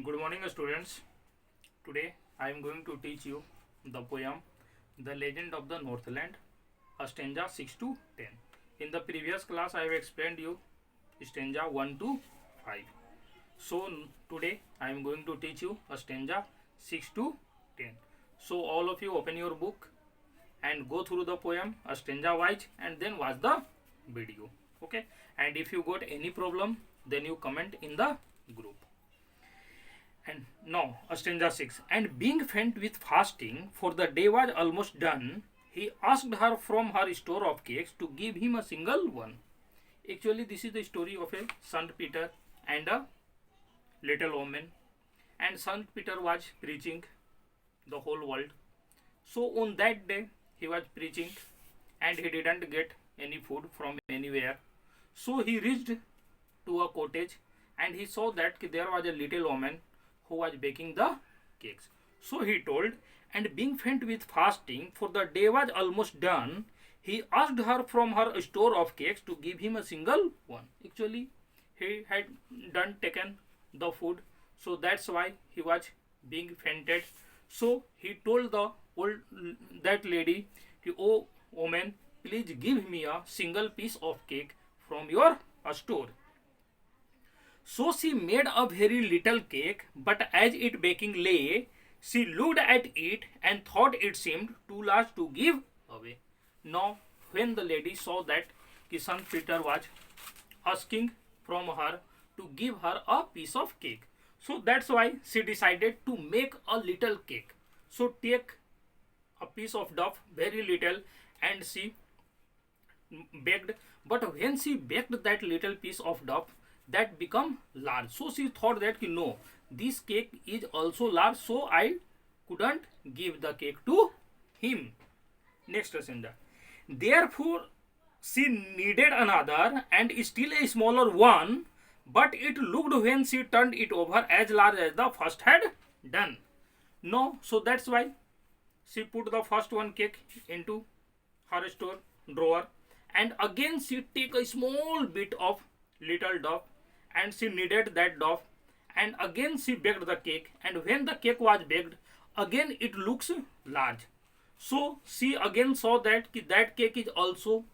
Good morning, students. Today I am going to teach you the poem The Legend of the Northland, a stanza 6 to 10. In the previous class I have explained you stanza 1 to 5. So today I am going to teach you a stanza 6 to 10. So all of you open your book and go through the poem a stanza wise and then watch the video. Okay, and if you got any problem then you comment in the group. And now, stanza 6. And being faint with fasting, for the day was almost done, he asked her from her store of cakes to give him a single one. Actually, this is the story of a Saint Peter and a little woman. And Saint Peter was preaching the whole world. So on that day, he was preaching and he didn't get any food from anywhere. So he reached to a cottage and he saw that there was a little woman who was baking the cakes. So he told, and being faint with fasting, for the day was almost done, he asked her from her store of cakes to give him a single one. Actually, he had taken the food, so that's why he was being fainted. So he told that lady, "Oh woman, please give me a single piece of cake from your store." So she made a very little cake, but as it baking lay, she looked at it and thought it seemed too large to give away. Now, when the lady saw that Saint Peter was asking from her to give her a piece of cake, so that's why she decided to make a little cake. So take a piece of dough, very little, and she baked. But when she baked that little piece of dough, that become large. So she thought that no, this cake is also large, so I couldn't give the cake to him. Next stanza. Therefore she needed another and still a smaller one, but it looked when she turned it over as large as the first had done. No, so that's why she put the first one cake into her store drawer, and again she take a small bit of little dough and she kneaded that dough, and again she baked the cake, and when the cake was baked, again it looks large. So she again saw that that cake is also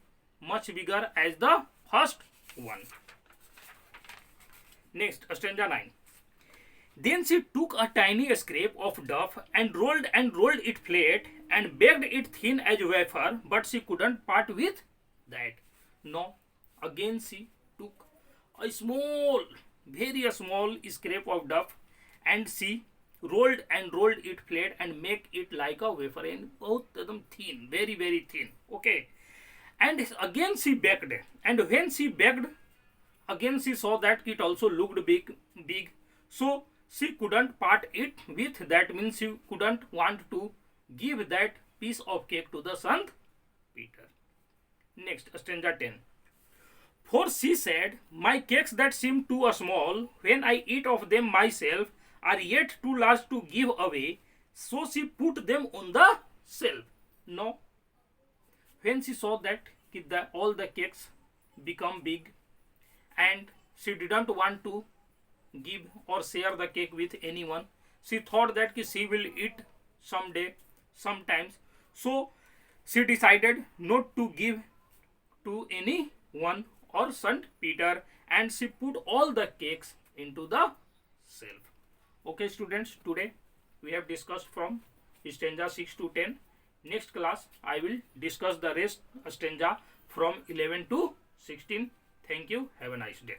much bigger as the first one. Next, stanza 9. Then she took a tiny scrap of dough and rolled it flat and baked it thin as wafer, but she couldn't part with that. No, again she took a small, very small scrap of dough and she rolled it flat and make it like a wafer, and both of them thin, very thin. Okay, and again she baked, and when she baked, again she saw that it also looked big. So she couldn't part it with, that means she couldn't want to give that piece of cake to the Saint Peter. Next, stanza 10. For she said, my cakes that seem too small, when I eat of them myself, are yet too large to give away. So she put them on the shelf. No, when she saw that all the cakes become big and she didn't want to give or share the cake with anyone, she thought that she will eat someday, sometimes. So she decided not to give to anyone or Saint Peter, and she put all the cakes into the shelf. Okay students, today we have discussed from stanza 6 to 10. Next class I will discuss the rest stanza from 11 to 16. Thank you. Have a nice day.